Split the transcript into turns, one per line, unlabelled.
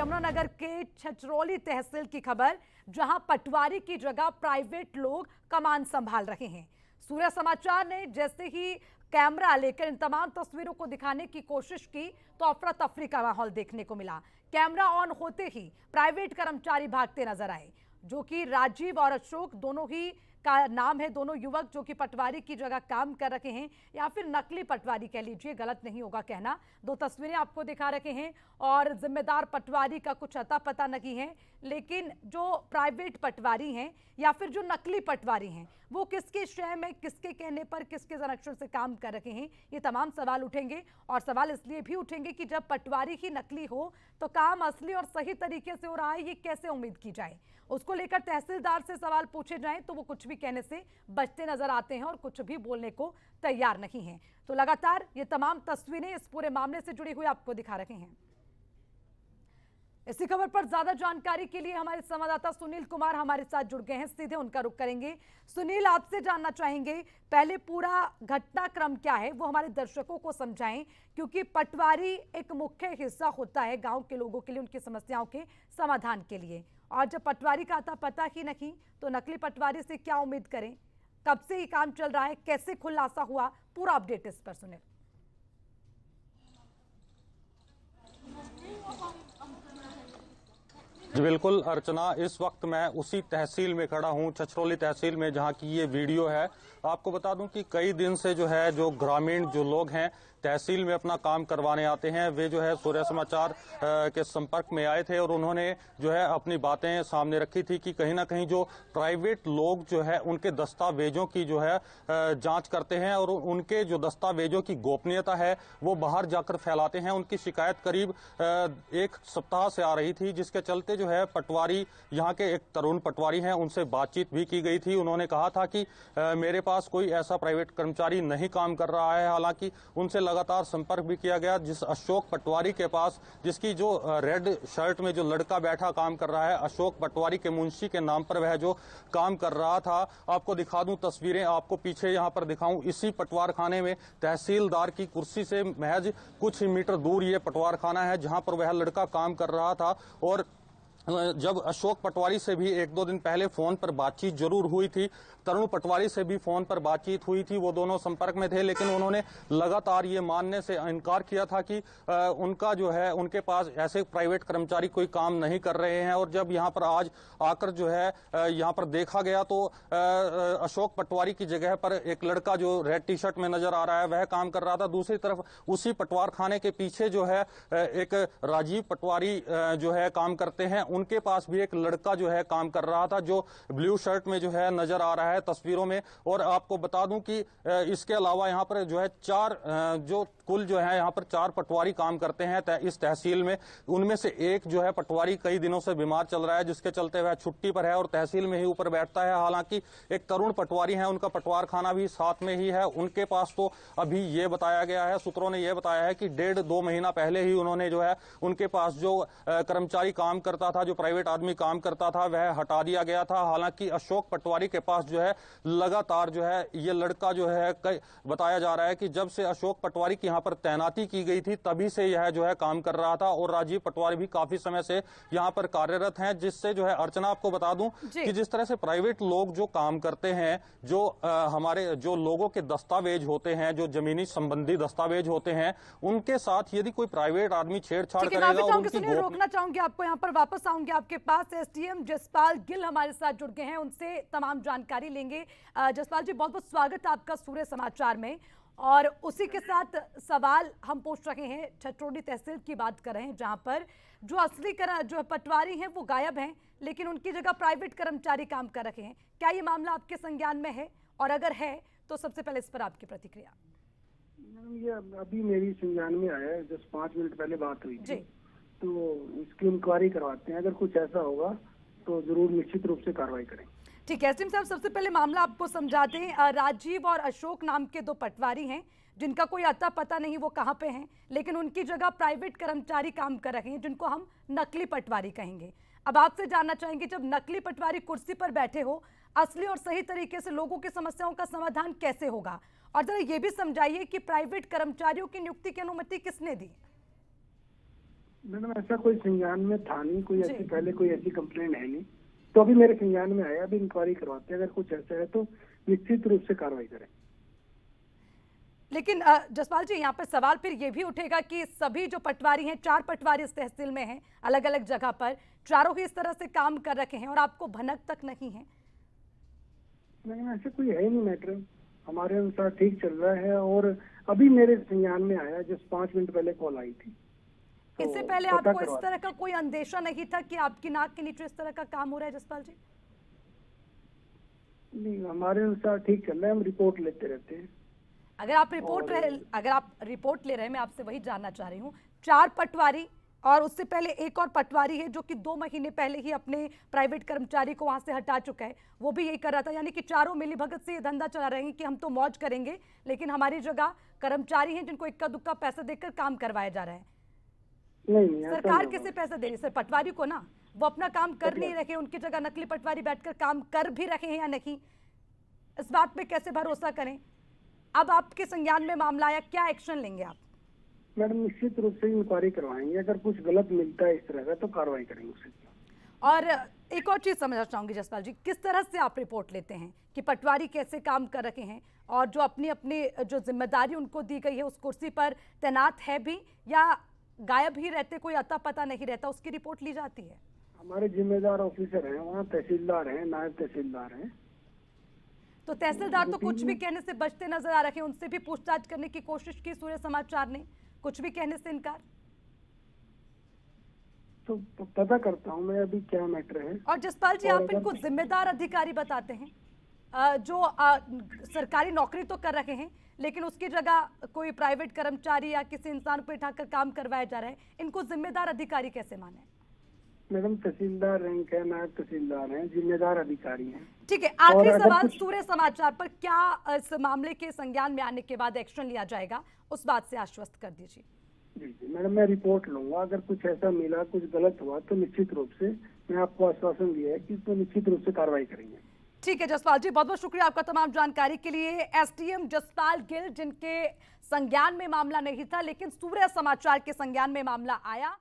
यमुनानगर के छछरौली तहसील की खबर, जहां पटवारी की जगह प्राइवेट लोग कमान संभाल रहे हैं। सूर्य समाचार ने जैसे ही कैमरा लेकर इन तमाम तस्वीरों को दिखाने की कोशिश की तो अफरा तफरी का माहौल देखने को मिला। कैमरा ऑन होते ही प्राइवेट कर्मचारी भागते नजर आए, जो कि राजीव और अशोक दोनों ही का नाम है। दोनों युवक जो कि पटवारी की जगह काम कर रहे हैं या फिर नकली पटवारी कह लीजिए, गलत नहीं होगा कहना। दो तस्वीरें आपको दिखा रहे हैं और जिम्मेदार पटवारी का कुछ अता पता नहीं है, लेकिन जो प्राइवेट पटवारी हैं या फिर जो नकली पटवारी हैं वो किसके श्रेय में, किसके कहने पर, किसके संरक्षण से काम कर रहे हैं, ये तमाम सवाल उठेंगे। और सवाल इसलिए भी उठेंगे कि जब पटवारी ही नकली हो तो काम असली और सही तरीके से हो रहा है ये कैसे उम्मीद की जाए। उसको लेकर तहसीलदार से सवाल पूछे जाएं तो वो कुछ भी कहने से बचते नजर आते हैं और कुछ भी बोलने को तैयार नहीं हैं। तो लगातार ये तमाम तस्वीरें इस पूरे मामले से जुड़ी हुई आपको दिखा रहे हैं। इसी खबर पर ज्यादा जानकारी के लिए हमारे संवाददाता सुनील कुमार हमारे साथ जुड़ गए हैं, सीधे उनका रुख करेंगे। सुनील, आपसे जानना चाहेंगे पहले पूरा घटनाक्रम क्या है वो हमारे दर्शकों को समझाएं, क्योंकि पटवारी एक मुख्य हिस्सा होता है गांव के लोगों के लिए, उनकी समस्याओं के समाधान के लिए। और जब पटवारी का आता पता ही नहीं तो नकली पटवारी से क्या उम्मीद करें, कब से ये काम चल रहा है, कैसे खुलासा हुआ, पूरा अपडेट इस पर सुनिए।
जी बिल्कुल अर्चना, इस वक्त मैं उसी तहसील में खड़ा हूं, छछरौली तहसील में, जहां की ये वीडियो है। आपको बता दूं कि कई दिन से जो है जो ग्रामीण जो लोग हैं तहसील में अपना काम करवाने आते हैं, वे जो है सूर्य समाचार के संपर्क में आए थे और उन्होंने जो है अपनी बातें सामने रखी थी कि कहीं ना कहीं जो प्राइवेट लोग जो है उनके दस्तावेजों की जो है जांच करते हैं और उनके जो दस्तावेजों की गोपनीयता है वो बाहर जाकर फैलाते हैं। उनकी शिकायत करीब एक सप्ताह से आ रही थी, जिसके चलते जो है पटवारी, यहाँ के एक तरुण पटवारी हैं, उनसे बातचीत भी की गई थी। उन्होंने कहा था कि मेरे पास कोई ऐसा प्राइवेट कर्मचारी नहीं काम कर रहा है। हालांकि उनसे लगातार संपर्क भी किया गया। जिस अशोक पटवारी के पास, जिसकी जो रेड शर्ट में जो लड़का बैठा काम कर रहा है, अशोक पटवारी के मुंशी के नाम पर वह जो काम कर रहा था, आपको दिखा दूं तस्वीरें, आपको पीछे यहाँ पर दिखाऊं, इसी पटवार खाने में तहसीलदार की कुर्सी से महज कुछ ही मीटर दूर ये पटवार खाना है जहां पर वह लड़का काम कर रहा था। और जब अशोक पटवारी से भी एक दो दिन पहले फोन पर बातचीत जरूर हुई थी, तरुण पटवारी से भी फोन पर बातचीत हुई थी, वो दोनों संपर्क में थे, लेकिन उन्होंने लगातार ये मानने से इनकार किया था कि उनका जो है उनके पास ऐसे प्राइवेट कर्मचारी कोई काम नहीं कर रहे हैं। और जब यहाँ पर आज आकर जो है यहाँ पर देखा गया तो अशोक पटवारी की जगह पर एक लड़का जो रेड टी शर्ट में नजर आ रहा है वह काम कर रहा था। दूसरी तरफ उसी पटवार खाने के पीछे जो है एक राजीव पटवारी जो है काम करते हैं, उनके पास भी एक लड़का जो है काम कर रहा था, जो ब्लू शर्ट में जो है नजर आ रहा है तस्वीरों में। और आपको बता दूं कि इसके अलावा यहाँ पर जो है कुल जो है यहाँ पर 4 पटवारी काम करते हैं इस तहसील में। उनमें से एक जो है पटवारी कई दिनों से बीमार चल रहा है, जिसके चलते वह छुट्टी पर है और तहसील में ही ऊपर बैठता है। हालांकि एक तरुण पटवारी है, उनका पटवार खाना भी साथ में ही है। उनके पास तो अभी ये बताया गया है, सूत्रों ने यह बताया है कि 1.5-2 महीना पहले ही उन्होंने जो है उनके पास जो कर्मचारी काम करता था, जो प्राइवेट आदमी काम करता था, वह हटा दिया गया था। हालांकि अशोक पटवारी के पास जो है लगातार जो है ये लड़का जो है बताया जा रहा है कि जब से अशोक पटवारी की यहाँ पर तैनाती की गई थी तभी से यह जो है काम कर रहा था। और राजीव पटवारी भी काफी समय से यहाँ पर कार्यरत हैं, जिससे जो है अर्चना आपको बता दूं कि जिस तरह से प्राइवेट लोग जो काम करते हैं, जो हमारे जो लोगों के दस्तावेज होते हैं, जो जमीनी संबंधी दस्तावेज होते हैं, उनके साथ यदि कोई प्राइवेट आदमी छेड़छाड़ करेगा और उनकी
रोकना चाहूंगी आपको, यहाँ पर वापस आऊंगी आपके पास। एसडीएम जसपाल गिल हमारे साथ जुड़ गए हैं, उनसे तमाम जानकारी लेंगे। जसपाल जी, बहुत बहुत स्वागत है आपका सूर्य समाचार में। और उसी के साथ सवाल हम पूछ रहे हैं, छछरौली तहसील की बात कर रहे हैं, जहां पर जो असली जो पटवारी हैं वो गायब हैं, लेकिन उनकी जगह प्राइवेट कर्मचारी काम कर रहे हैं। क्या ये मामला आपके संज्ञान में है, और अगर है तो सबसे पहले इस पर आपकी प्रतिक्रिया।
ये अभी मेरी संज्ञान में आया है, जस्ट 5 मिनट पहले बात हुई थी, तो इसकी इंक्वायरी करवाते हैं। अगर कुछ ऐसा होगा तो जरूर निश्चित रूप से कार्रवाई करें।
ठीक है एसडीएम साहब, सबसे पहले मामला आपको समझाते हैं। राजीव और अशोक नाम के 2 पटवारी हैं जिनका कोई अता पता नहीं वो कहाँ पे हैं, लेकिन उनकी जगह प्राइवेट कर्मचारी काम कर रहे हैं जिनको हम नकली पटवारी कहेंगे। अब आपसे जानना चाहेंगे, जब नकली पटवारी कुर्सी पर बैठे हो, असली और सही तरीके से लोगों की समस्याओं का समाधान कैसे होगा? और जरा ये भी समझाइए कि प्राइवेट कर्मचारियों की नियुक्ति की अनुमति किसने दी?
मैडम ऐसा कोई संज्ञान में था नहीं, कोई
जी।
ऐसी पहले कोई ऐसी कंप्लेंट है नहीं, तो अभी मेरे संज्ञान में आया, अभी इंक्वायरी करवाते हैं, अगर कुछ ऐसा है तो निश्चित रूप से कार्रवाई करें।
लेकिन जसपाल जी, यहाँ पर सवाल फिर ये भी उठेगा कि सभी जो पटवारी हैं, 4 पटवारी इस तहसील में हैं, अलग अलग जगह पर, चारों ही इस तरह से काम कर रखे हैं और आपको भनक तक नहीं है।
नहीं, ऐसे कोई है ही नहीं मैटर, हमारे अनुसार ठीक चल रहा है। और अभी मेरे संज्ञान में आया, जस्ट 5 मिनट पहले कॉल आई थी। तो
इससे पहले
पता
आपको इस
करवाते
तरह का कोई अंदेशा नहीं था कि आपकी नाक के नीचे इस तरह का काम हो रहा है जसपाल जी?
नहीं, हमारे अनुसार ठीक चल रहा है, हम रिपोर्ट लेते रहते हैं।
अगर आप रिपोर्ट ले रहे हैं, मैं आपसे वही जानना चाह रही हूँ, 4 पटवारी और उससे पहले एक और पटवारी है जो कि 2 महीने पहले ही अपने प्राइवेट कर्मचारी को वहां से हटा चुका है, वो भी यही कर रहा था। यानी कि चारों मिलीभगत से ये धंधा चला रहे हैं कि हम तो मौज करेंगे, लेकिन हमारी जगह कर्मचारी हैं जिनको इक्का दुक्का पैसा देकर काम करवाया जा रहा है।
नहीं, ऐसा
सरकार
नहीं
किसे
होगा।
पैसा दे रही है? सर, पटवारी को ना, वो अपना काम कर नहीं रहे, उनकी जगह नकली पटवारी बैठकर काम कर भी रहे हैं या नहीं, इस बात पे कैसे भरोसा करें? अब आपके संज्ञान में मामला आया, क्या एक्शन लेंगे आप?
मैडम निश्चित रूप से इंक्वायरी करवाएंगे, अगर कुछ गलत मिलता है इस तरह का तो कार्रवाई करेंगे उससे।
और एक और चीज समझना चाहूंगी जसपाल जी, किस तरह से आप रिपोर्ट लेते हैं कि पटवारी कैसे काम कर रहे हैं और जो अपनी अपनी जो जिम्मेदारी उनको दी गई है उस कुर्सी पर तैनात है भी या गायब ही रहते, कोई अता पता नहीं रहता, उसकी रिपोर्ट ली जाती है?
हमारे जिम्मेदार ऑफिसर हैं वहाँ, तहसीलदार हैं, नायब तहसीलदार हैं।
तो तहसीलदार तो कुछ भी कहने से बचते नजर आ रहे हैं, उनसे भी पूछताछ करने की कोशिश की सूर्य समाचार ने, कुछ भी कहने से इनकार।
तो पता करता हूँ मैं अभी क्या मैटर है।
और जसपाल जी,
और
आप
अगर-
इनको जिम्मेदार अधिकारी बताते हैं, जो सरकारी नौकरी तो कर रहे हैं लेकिन उसकी जगह कोई प्राइवेट कर्मचारी या किसी इंसान को बिठाकर काम करवाया जा रहा है, इनको जिम्मेदार अधिकारी कैसे माने?
मैडम तहसीलदार रैंक है, नायब तहसीलदार हैं, जिम्मेदार अधिकारी हैं।
ठीक है,
और
आखिरी
अगर
सवाल,
कुछ-
सूर्य समाचार पर क्या इस मामले के संज्ञान में आने के बाद एक्शन लिया जाएगा, उस बात से आश्वस्त कर दीजिए।
जी मैडम, मैं रिपोर्ट लूंगा, अगर कुछ ऐसा मिला, कुछ गलत हुआ तो निश्चित रूप से, मैं आपको आश्वासन दिया है कि तो निश्चित रूप से कार्रवाई करेंगे।
ठीक है जसपाल जी, बहुत बहुत शुक्रिया आपका तमाम जानकारी के लिए। एसडीएम जसपाल गिल, जिनके संज्ञान में मामला नहीं था लेकिन सूर्य समाचार के संज्ञान में मामला आया।